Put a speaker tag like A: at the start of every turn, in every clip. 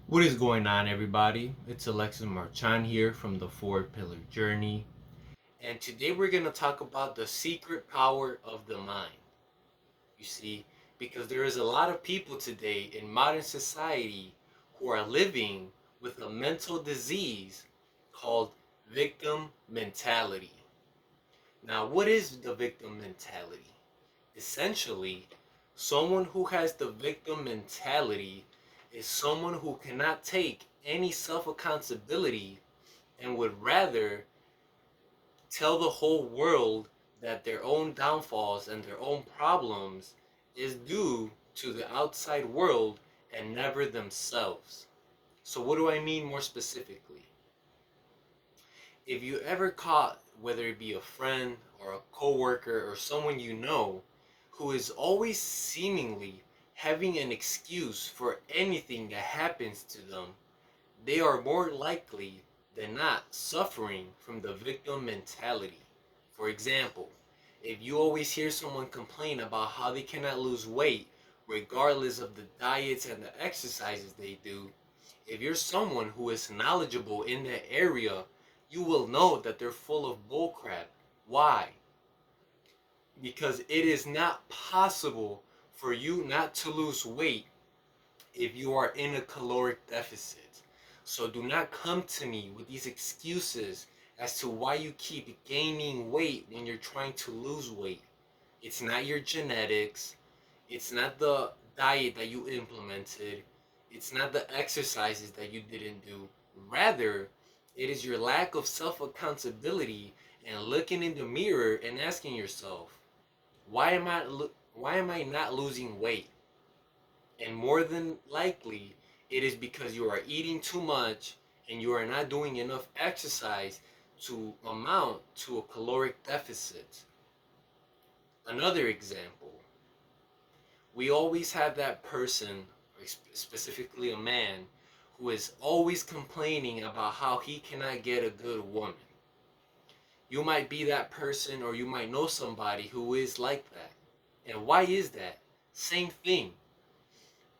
A: What is going on, everybody? It's Alexis Marchand here from the Four Pillar Journey, and today we're going to talk about the secret power of the mind. You see, because there is a lot of people today in modern society who are living with a mental disease called victim mentality. Now, what is the victim mentality? Essentially, someone who has the victim mentality is someone who cannot take any self accountability and would rather tell the whole world that their own downfalls and their own problems is due to the outside world and never themselves. So, what do I mean more specifically? If you ever caught, whether it be a friend or a coworker or someone you know, who is always seemingly having an excuse for anything that happens to them, they are more likely than not suffering from the victim mentality. For example, if you always hear someone complain about how they cannot lose weight regardless of the diets and the exercises they do, if you're someone who is knowledgeable in that area, you will know that they're full of bullcrap. Why? Because it is not possible for you not to lose weight if you are in a caloric deficit. So do not come to me with these excuses as to why you keep gaining weight when you're trying to lose weight. It's not your genetics. It's not the diet that you implemented. It's not the exercises that you didn't do. Rather, it is your lack of self accountability and looking in the mirror and asking yourself, why am I not losing weight? And more than likely, it is because you are eating too much and you are not doing enough exercise to amount to a caloric deficit. Another example, we always have that person, specifically a man, who is always complaining about how he cannot get a good woman. You might be that person, or you might know somebody who is like that. And why is that? Same thing.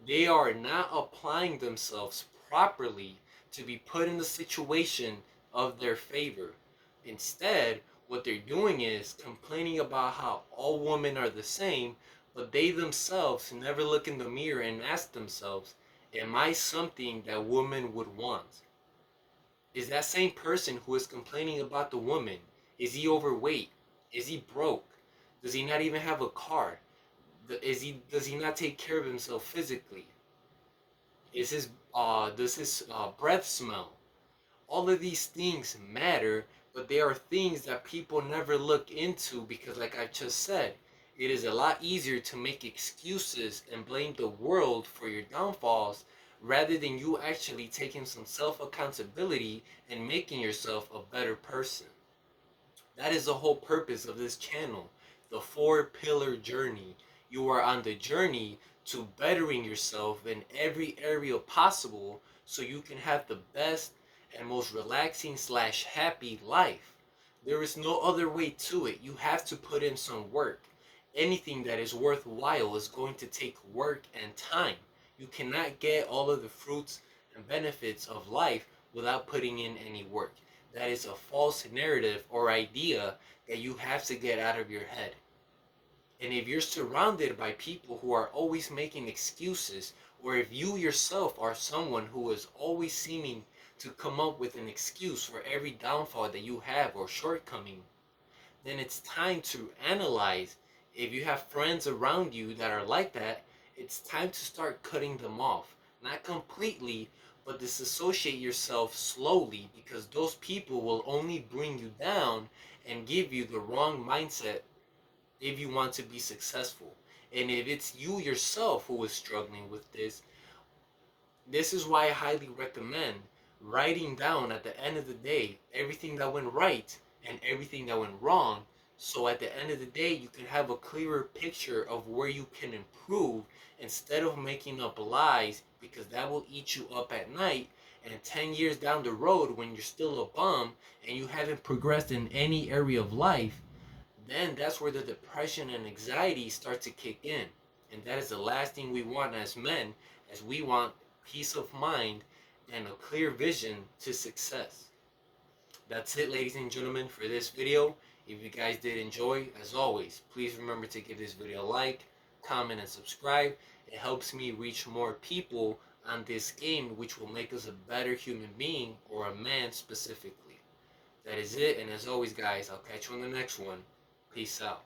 A: They are not applying themselves properly to be put in the situation of their favor. Instead, what they're doing is complaining about how all women are the same, but they themselves never look in the mirror and ask themselves, am I something that women would want? Is that same person who is complaining about the woman, is he overweight? Is he broke? Does he not even have a car? Does he not take care of himself physically? Does his breath smell? All of these things matter, but they are things that people never look into because, like I just said, it is a lot easier to make excuses and blame the world for your downfalls rather than you actually taking some self accountability and making yourself a better person. That is the whole purpose of this channel, the four pillar journey. You are on the journey to bettering yourself in every area possible so you can have the best and most relaxing slash happy life. There is no other way to it. You have to put in some work. Anything that is worthwhile is going to take work and time. You cannot get all of the fruits and benefits of life without putting in any work. That is a false narrative or idea that you have to get out of your head. And if you're surrounded by people who are always making excuses, or if you yourself are someone who is always seeming to come up with an excuse for every downfall that you have or shortcoming, then it's time to analyze. If you have friends around you that are like that, it's time to start cutting them off. Not completely, but disassociate yourself slowly because those people will only bring you down and give you the wrong mindset if you want to be successful. And if it's you yourself who is struggling with this is why I highly recommend writing down at the end of the day everything that went right and everything that went wrong. So at the end of the day, you can have a clearer picture of where you can improve instead of making up lies because that will eat you up at night. And 10 years down the road, when you're still a bum and you haven't progressed in any area of life, then that's where the depression and anxiety start to kick in. And that is the last thing we want as men, as we want peace of mind and a clear vision to success. That's it, ladies and gentlemen, for this video. If you guys did enjoy, as always, please remember to give this video a like, comment, and subscribe. It helps me reach more people on this game, which will make us a better human being, or a man specifically. That is it, and as always, guys, I'll catch you on the next one. Peace out.